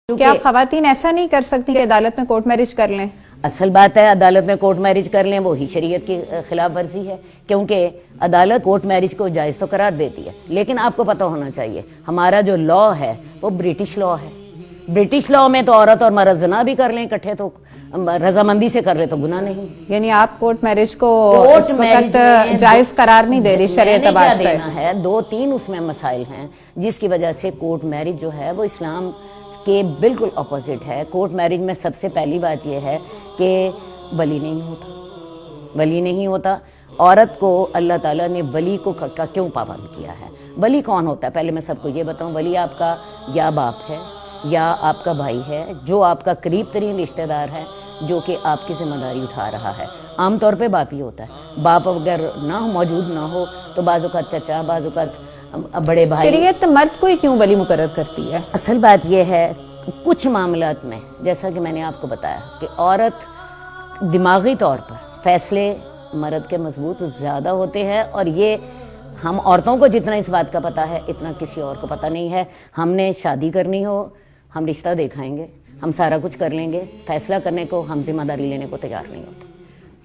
کیا خواتین ایسا نہیں کر سکتی کہ عدالت میں کورٹ میرج کر لیں؟ اصل بات ہے عدالت میں کورٹ میرج کر لیں وہی شریعت کی خلاف ورزی ہے، کیونکہ عدالت کورٹ میرج کو جائز تو قرار دیتی ہے، لیکن آپ کو پتہ ہونا چاہیے ہمارا جو لا ہے وہ برٹش لا ہے۔ برٹش لا میں تو عورت اور مرد زنا بھی کر لیں اکٹھے تو رضامندی سے کر لے تو گناہ نہیں۔ یعنی آپ کورٹ میرج کو اس وقت جائز قرار نہیں دے رہی شریعت اعتبار سے؟ دینا ہے دو تین اس میں مسائل ہیں جس کی وجہ سے کورٹ میرج جو ہے وہ اسلام کے بالکل اپوزٹ ہے۔ کورٹ میرج میں سب سے پہلی بات یہ ہے کہ ولی نہیں ہوتا۔ عورت کو اللہ تعالیٰ نے ولی کو کیوں پابند کیا ہے؟ ولی کون ہوتا ہے؟ پہلے میں سب کو یہ بتاؤں، ولی آپ کا یا باپ ہے یا آپ کا بھائی ہے، جو آپ کا قریب ترین رشتہ دار ہے، جو کہ آپ کی ذمہ داری اٹھا رہا ہے۔ عام طور پہ باپ ہی ہوتا ہے۔ باپ اگر نہ موجود نہ ہو تو بعض اوقات چچا، بعض اوقات بڑے بھائی۔ شریعت مرد کو ہی کیوں ولی مقرر کرتی ہے؟ اصل بات یہ ہے کچھ معاملات میں جیسا کہ میں نے آپ کو بتایا کہ عورت دماغی طور پر فیصلے مرد کے مضبوط زیادہ ہوتے ہیں، اور یہ ہم عورتوں کو جتنا اس بات کا پتہ ہے اتنا کسی اور کو پتہ نہیں ہے۔ ہم نے شادی کرنی ہو ہم رشتہ دکھائیں گے، ہم سارا کچھ کر لیں گے، فیصلہ کرنے کو ہم ذمہ داری لینے کو تیار نہیں ہوتے۔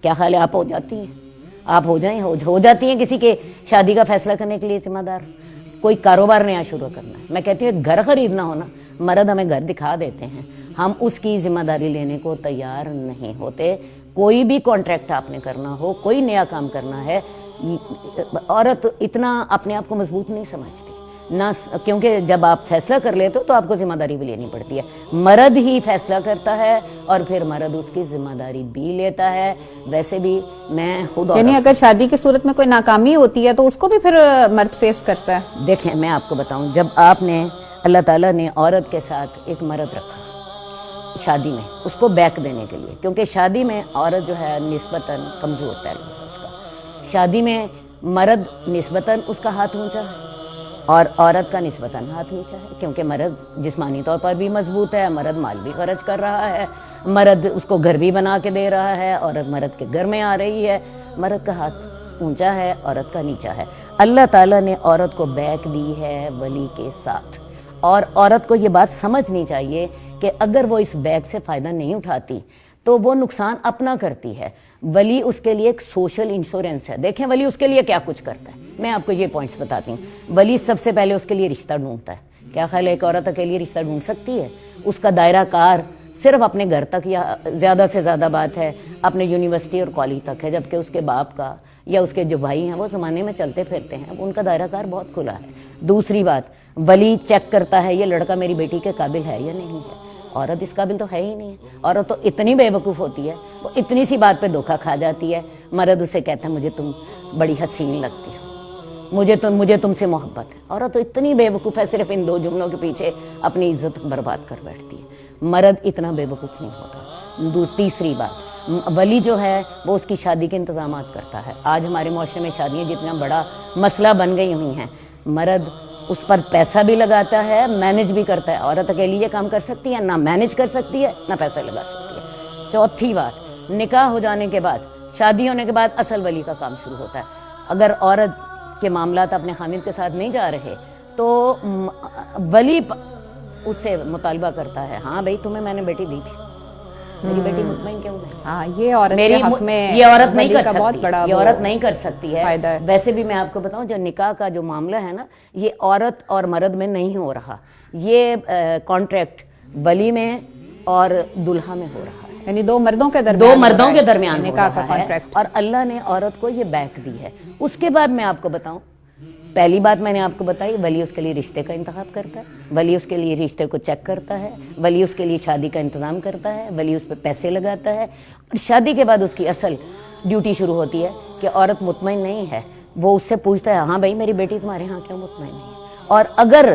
کیا خیال ہے آپ ہو جاتی ہیں؟ آپ ہو جاتی ہیں کسی کے شادی کا فیصلہ کرنے کے لیے ذمہ دار؟ کوئی کاروبار نیا شروع کرنا ہے، میں کہتی ہوں گھر خریدنا ہونا، مرد ہمیں گھر دکھا دیتے ہیں، ہم اس کی ذمہ داری لینے کو تیار نہیں ہوتے۔ کوئی بھی کانٹریکٹ آپ نے کرنا ہو، کوئی نیا کام کرنا ہے، عورت اتنا اپنے آپ کو مضبوط نہیں سمجھتی نہ، کیونکہ جب آپ فیصلہ کر لیتے ہو تو آپ کو ذمہ داری بھی لینی پڑتی ہے۔ مرد ہی فیصلہ کرتا ہے اور پھر مرد اس کی ذمہ داری بھی لیتا ہے۔ ویسے بھی میں خود، یعنی اگر شادی کی صورت میں کوئی ناکامی ہوتی ہے تو اس کو بھی پھر مرد فیس کرتا ہے؟ دیکھیں میں آپ کو بتاؤں، جب آپ نے اللہ تعالیٰ نے عورت کے ساتھ ایک مرد رکھا شادی میں اس کو بیک دینے کے لیے، کیونکہ شادی میں عورت جو ہے نسبتاً کمزور پہلو ہے اس کا، شادی میں مرد نسبتاً اس کا ہاتھ اونچا ہے اور عورت کا نسبتاً ہاتھ نیچا ہے، کیونکہ مرد جسمانی طور پر بھی مضبوط ہے، مرد مال بھی خرچ کر رہا ہے، مرد اس کو گھر بھی بنا کے دے رہا ہے، عورت مرد کے گھر میں آ رہی ہے، مرد کا ہاتھ اونچا ہے عورت کا نیچا ہے۔ اللہ تعالیٰ نے عورت کو بیک دی ہے ولی کے ساتھ، اور عورت کو یہ بات سمجھنی چاہیے کہ اگر وہ اس بیک سے فائدہ نہیں اٹھاتی تو وہ نقصان اپنا کرتی ہے۔ ولی اس کے لیے ایک سوشل انشورنس ہے۔ دیکھیں ولی اس کے لیے کیا کچھ کرتا ہے، میں آپ کو یہ پوائنٹس بتاتی ہوں۔ ولی سب سے پہلے اس کے لیے رشتہ ڈھونڈتا ہے۔ کیا خیال ہے ایک عورت اکیلی رشتہ ڈھونڈ سکتی ہے؟ اس کا دائرہ کار صرف اپنے گھر تک یا زیادہ سے زیادہ بات ہے اپنے یونیورسٹی اور کالج تک ہے، جبکہ اس کے باپ کا یا اس کے جو بھائی ہیں وہ زمانے میں چلتے پھرتے ہیں، ان کا دائرہ کار بہت کھلا ہے۔ دوسری بات، ولی چیک کرتا ہے یہ لڑکا میری بیٹی کے قابل ہے یا نہیں ہے۔ عورت اس قابل تو ہے ہی نہیں ہے۔ عورت تو اتنی بے وقوف ہوتی ہے، وہ اتنی سی بات پہ دھوکہ کھا جاتی ہے۔ مرد اسے کہتا ہے مجھے تم بڑی حسین لگتی ہو، مجھے تم سے محبت ہے۔ عورت تو اتنی بے وقوف ہے، صرف ان دو جملوں کے پیچھے اپنی عزت برباد کر بیٹھتی ہے۔ مرد اتنا بے وقوف نہیں ہوتا۔ تیسری بات، ولی جو ہے وہ اس کی شادی کے انتظامات کرتا ہے۔ آج ہمارے معاشرے میں شادیاں جتنا بڑا مسئلہ بن گئی ہوئی ہیں، مرد اس پر پیسہ بھی لگاتا ہے، مینج بھی کرتا ہے۔ عورت اکیلی یہ کام کر سکتی ہے؟ نہ مینج کر سکتی ہے نہ پیسہ لگا سکتی ہے۔ چوتھی بات، نکاح ہو جانے کے بعد، شادی ہونے کے بعد اصل ولی کا کام شروع ہوتا ہے۔ اگر عورت کے معاملات اپنے خامد کے ساتھ نہیں جا رہے تو ولی اس سے مطالبہ کرتا ہے، ہاں بھائی تمہیں میں نے بیٹی دی تھی، میری بیٹی مطمئن کیوں نہیں؟ ہاں، یہ عورت کے حق میں یہ عورت نہیں کر بہت سکتی، بڑا یہ عورت نہیں کر سکتی ہے۔ فائدہ ہے۔ ویسے بھی میں آپ کو بتاؤں جو نکاح کا جو معاملہ ہے نا، یہ عورت اور مرد میں نہیں ہو رہا، یہ کانٹریکٹ ولی میں اور دلہا میں ہو رہا ہے، یعنی دو مردوں کے درمیان نکاح کا کانٹریکٹ، اور اللہ نے عورت کو یہ بیک دی ہے۔ اس کے بعد میں آپ کو بتاؤں، پہلی بات میں نے آپ کو بتائی، ولی اس کے لیے رشتے کا انتخاب کرتا ہے، ولی اس کے لیے رشتے کو چیک کرتا ہے، ولی اس کے لیے شادی کا انتظام کرتا ہے، ولی اس پہ پیسے لگاتا ہے، اور شادی کے بعد اس کی اصل ڈیوٹی شروع ہوتی ہے کہ عورت مطمئن نہیں ہے، وہ اس سے پوچھتا ہے ہاں بھائی میری بیٹی تمہارے ہاں کیوں مطمئن نہیں ہے، اور اگر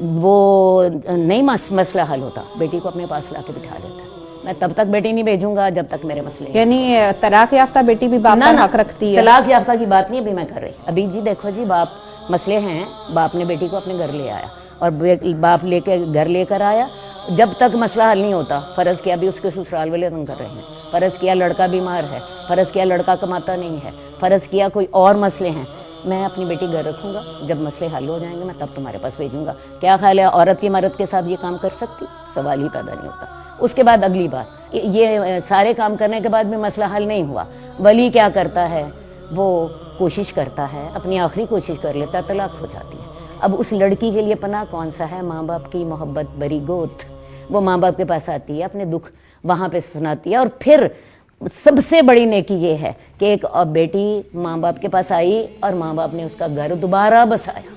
وہ نہیں مسئلہ حل ہوتا بیٹی کو اپنے پاس لا کے بٹھا لیتا ہے۔ میں تب تک بیٹی نہیں بھیجوں گا جب تک میرے مسئلے، یعنی طلاق یافتہ بیٹی بھی باپ کا حق رکھتی ہے؟ طلاق یافتہ کی بات نہیں ابھی میں کر رہی، ابھی جی دیکھو جی باپ مسئلے ہیں، باپ نے بیٹی کو اپنے گھر لے آیا اور باپ لے کے گھر لے کر آیا، جب تک مسئلہ حل نہیں ہوتا، فرض کیا بھی اس کے سسرال والے تنگ کر رہے ہیں، فرض کیا لڑکا بیمار ہے، فرض کیا لڑکا کماتا نہیں ہے، فرض کیا کوئی اور مسئلے ہیں، میں اپنی بیٹی گھر رکھوں گا, جب مسئلے حل ہو جائیں گے میں تب تمہارے پاس بھیجوں گا. کیا خیال ہے عورت کی مرد کے ساتھ یہ کام کر سکتی؟ سوال ہی پیدا نہیں ہوتا. اس کے بعد اگلی بات, یہ سارے کام کرنے کے بعد بھی مسئلہ حل نہیں ہوا, ولی کیا کرتا ہے, وہ کوشش کرتا ہے, اپنی آخری کوشش کر لیتا ہے, طلاق ہو جاتی ہے. اب اس لڑکی کے لیے پناہ کون سا ہے؟ ماں باپ کی محبت بری گوت. وہ ماں باپ کے پاس آتی ہے, اپنے دکھ وہاں پہ سناتی ہے, اور پھر سب سے بڑی نیکی یہ ہے کہ ایک بیٹی ماں باپ کے پاس آئی اور ماں باپ نے اس کا گھر دوبارہ بسایا.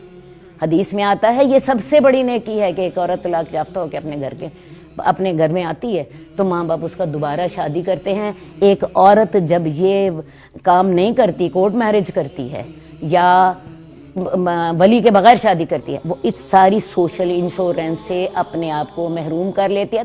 حدیث میں آتا ہے یہ سب سے بڑی نیکی ہے کہ ایک عورت طلاق یافتہ ہو کے اپنے گھر میں آتی ہے تو ماں باپ اس کا دوبارہ شادی کرتے ہیں. ایک عورت جب یہ کام نہیں کرتی, کورٹ میرج کرتی ہے یا ولی کے بغیر شادی کرتی ہے, وہ اس ساری سوشل انشورنس سے اپنے آپ کو محروم کر لیتی ہے.